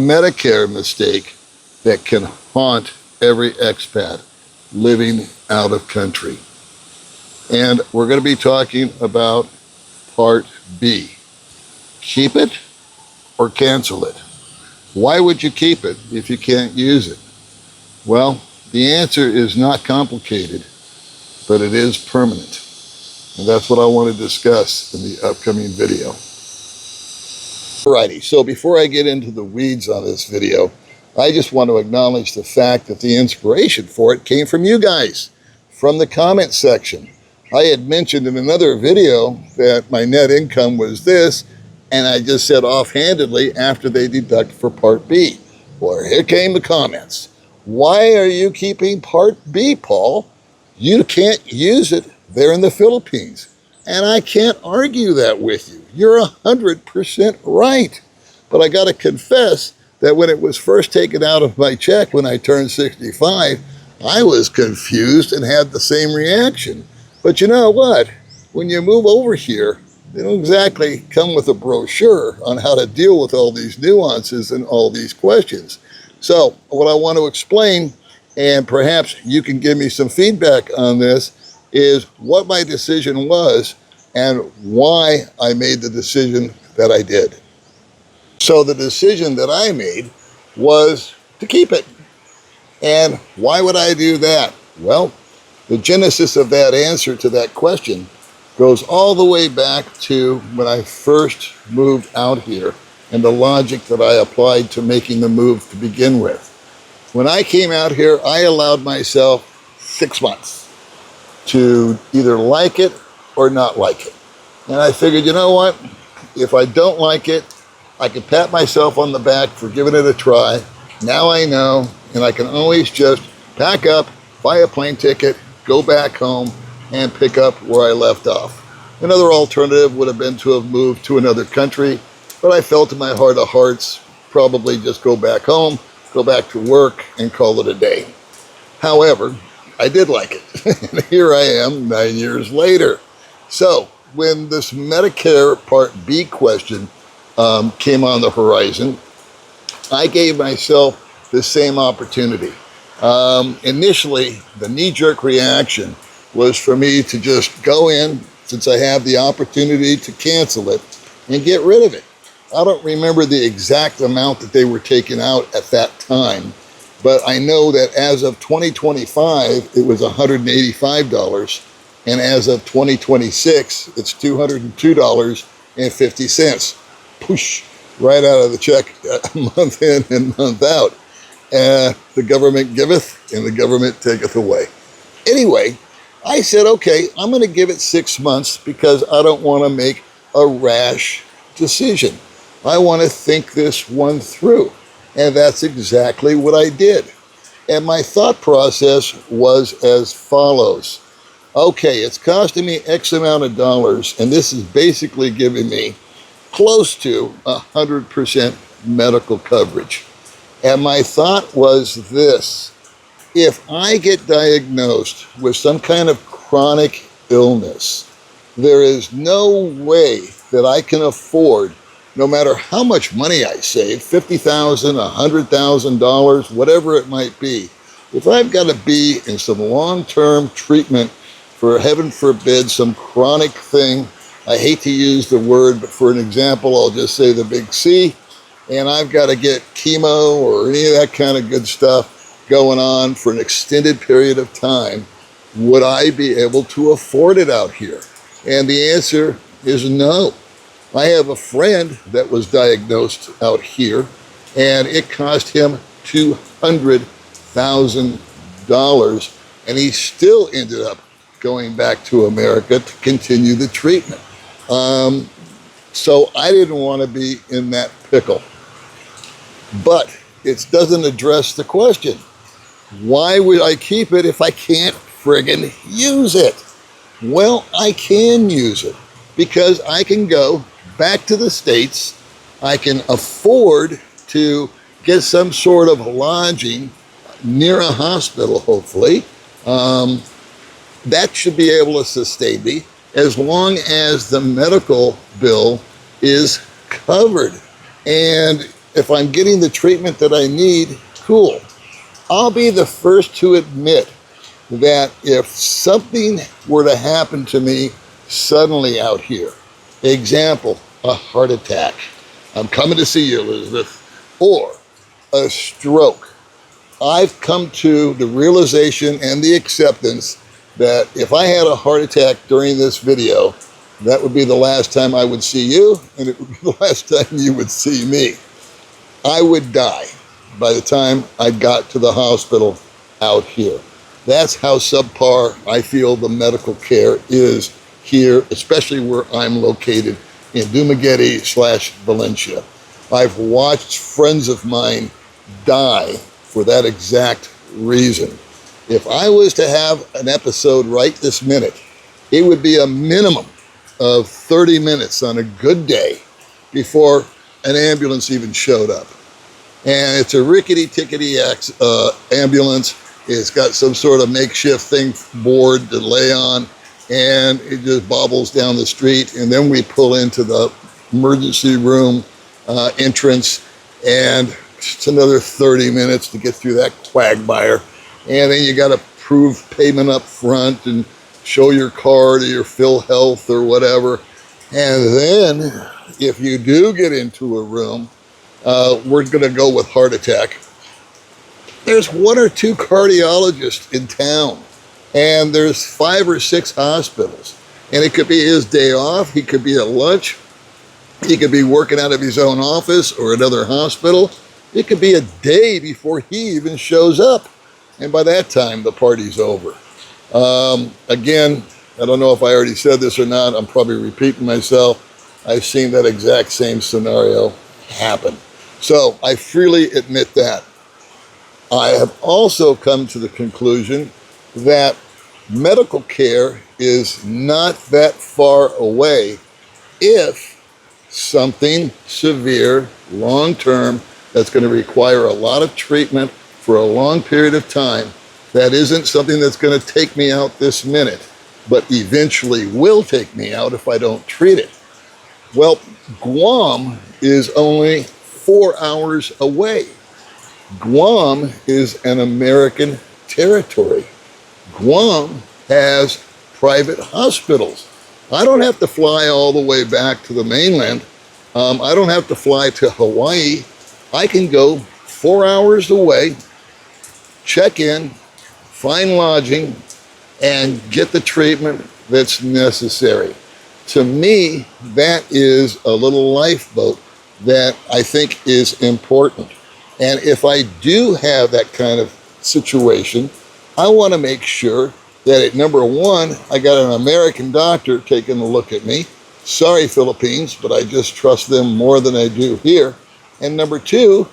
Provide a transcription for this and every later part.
Medicare mistake that can haunt every expat living out of country. And we're going to be talking about Part B. Keep it or cancel it? Why would you keep it if you can't use it? Well, the answer is not complicated, but it is permanent. And that's what I want to discuss in the upcoming video. Alrighty, so before I get into the weeds on this video, I just want to acknowledge the fact that the inspiration for it came from you guys, from the comment section. I had mentioned in another video that my net income was this, and I just said offhandedly after they deduct for Part B. Well, here came the comments. Why are you keeping Part B, Paul? You can't use it there in the Philippines. And I can't argue that with you. You're 100% right. But I got to confess that when it was first taken out of my check when I turned 65, I was confused and had the same reaction. But you know what? When you move over here, they don't exactly come with a brochure on how to deal with all these nuances and all these questions. So what I want to explain, and perhaps you can give me some feedback on this, is what my decision was and why I made the decision that I did. So the decision that I made was to keep it. And why would I do that? Well, the genesis of that answer to that question goes all the way back to when I first moved out here and the logic that I applied to making the move to begin with. When I came out here, I allowed myself 6 months to either like it or not like it. And I figured, you know what? If I don't like it, I can pat myself on the back for giving it a try. Now I know, and I can always just pack up, buy a plane ticket, go back home, and pick up where I left off. Another alternative would have been to have moved to another country, but I felt in my heart of hearts, probably just go back home, go back to work, and call it a day. However, I did like it. And here I am 9 years later. So when this Medicare Part B question came on the horizon, I gave myself the same opportunity. Initially, the knee-jerk reaction was for me to just go in, since I have the opportunity to cancel it, and get rid of it. I don't remember the exact amount that they were taking out at that time, but I know that as of 2025, it was $185, and as of 2026, it's $202.50. Push, right out of the check, month in and month out. The government giveth, and the government taketh away. Anyway, I said, okay, I'm going to give it 6 months because I don't want to make a rash decision. I want to think this one through. And that's exactly what I did. And my thought process was as follows. Okay, it's costing me X amount of dollars, and this is basically giving me close to 100% medical coverage. And my thought was this: if I get diagnosed with some kind of chronic illness, there is no way that I can afford, no matter how much money I save, $50,000, $100,000, whatever it might be, if I've got to be in some long-term treatment for, heaven forbid, some chronic thing, I hate to use the word, but for an example, I'll just say the big C, and I've got to get chemo or any of that kind of good stuff going on for an extended period of time, would I be able to afford it out here? And the answer is no. I have a friend that was diagnosed out here, and it cost him $200,000, and he still ended up going back to America to continue the treatment. So I didn't want to be in that pickle. But it doesn't address the question. Why would I keep it if I can't friggin' use it? Well, I can use it because I can go back to the States. I can afford to get some sort of lodging near a hospital, hopefully. That should be able to sustain me as long as the medical bill is covered. And if I'm getting the treatment that I need, cool. I'll be the first to admit that if something were to happen to me suddenly out here, example, a heart attack, I'm coming to see you, Elizabeth, or a stroke, I've come to the realization and the acceptance that if I had a heart attack during this video, that would be the last time I would see you, and it would be the last time you would see me. I would die by the time I got to the hospital out here. That's how subpar I feel the medical care is here, especially where I'm located in Dumaguete/Valencia. I've watched friends of mine die for that exact reason. If I was to have an episode right this minute, it would be a minimum of 30 minutes on a good day before an ambulance even showed up. And it's a rickety-tickety ambulance. It's got some sort of makeshift thing board to lay on, and it just bobbles down the street. And then we pull into the emergency room entrance, and it's another 30 minutes to get through that quagmire. And then you got to prove payment up front and show your card or your PhilHealth or whatever. And then if you do get into a room, we're going to go with heart attack. There's 1 or 2 cardiologists in town, and there's 5 or 6 hospitals. And it could be his day off. He could be at lunch. He could be working out of his own office or another hospital. It could be a day before he even shows up. And by that time, the party's over. Again, I don't know if I already said this or not. I'm probably repeating myself. I've seen that exact same scenario happen. So I freely admit that. I have also come to the conclusion that medical care is not that far away if something severe, long-term, that's going to require a lot of treatment for a long period of time, that isn't something that's going to take me out this minute, but eventually will take me out if I don't treat it. Well, Guam is only 4 hours away. Guam is an American territory. Guam has private hospitals. I don't have to fly all the way back to the mainland. I don't have to fly to Hawaii. I can go 4 hours away, check in, find lodging, and get the treatment that's necessary. To me, that is a little lifeboat that I think is important. And if I do have that kind of situation, I want to make sure that at number 1, I got an American doctor taking a look at me. Sorry, Philippines, but I just trust them more than I do here. And number 2,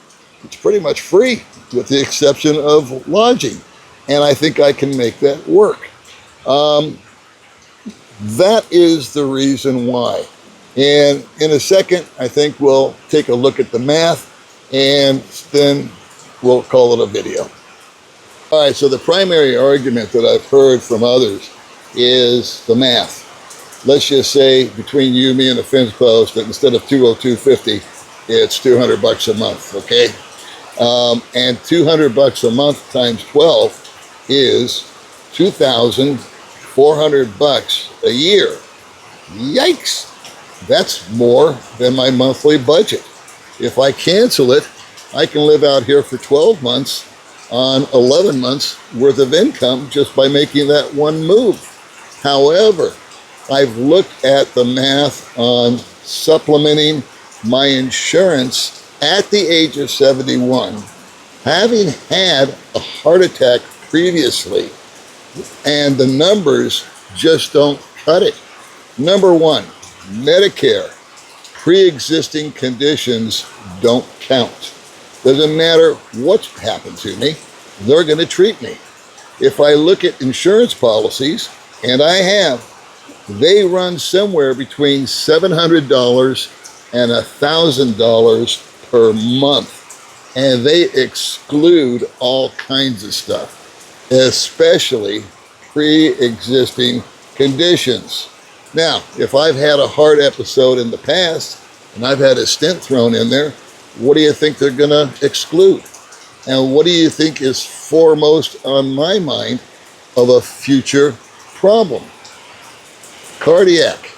it's pretty much free with the exception of lodging. And I think I can make that work. That is the reason why. And in a second, I think we'll take a look at the math, and then we'll call it a video. All right, so the primary argument that I've heard from others is the math. Let's just say between you, me, and the fence post that instead of $202.50, it's $200 a month, okay? And $200 a month times 12 is $2,400 a year. Yikes! That's more than my monthly budget. If I cancel it, I can live out here for 12 months on 11 months worth of income just by making that one move. However, I've looked at the math on supplementing my insurance at the age of 71, having had a heart attack previously, and the numbers just don't cut it. Number 1, Medicare. Pre-existing conditions don't count. Doesn't matter what's happened to me, they're going to treat me. If I look at insurance policies, and I have, they run somewhere between $700 and $1,000 per month. And they exclude all kinds of stuff, especially pre-existing conditions. Now, if I've had a heart episode in the past and I've had a stent thrown in there, what do you think they're going to exclude? And what do you think is foremost on my mind of a future problem? Cardiac.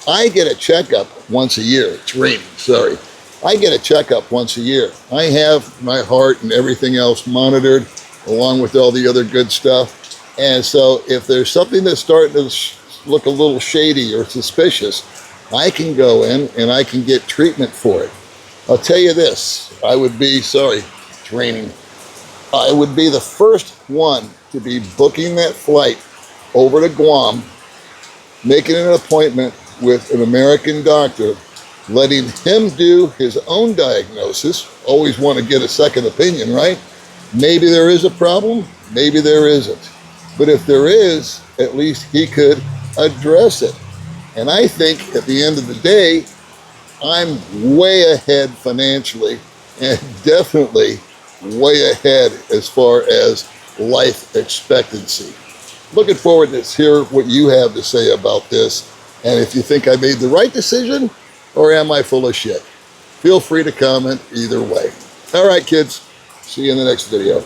I get a checkup once a year. It's raining, sorry. I get a checkup once a year. I have my heart and everything else monitored along with all the other good stuff. And so if there's something that's starting to look a little shady or suspicious, I can go in and I can get treatment for it. I'll tell you this, I would be, sorry, it's raining. I would be the first one to be booking that flight over to Guam, making an appointment with an American doctor, letting him do his own diagnosis. Always want to get a second opinion, right? Maybe there is a problem, maybe there isn't. But if there is, at least he could address it. And I think at the end of the day, I'm way ahead financially and definitely way ahead as far as life expectancy. Looking forward to hear what you have to say about this, and if you think I made the right decision or am I full of shit. Feel free to comment either way. All right, kids, see you in the next video.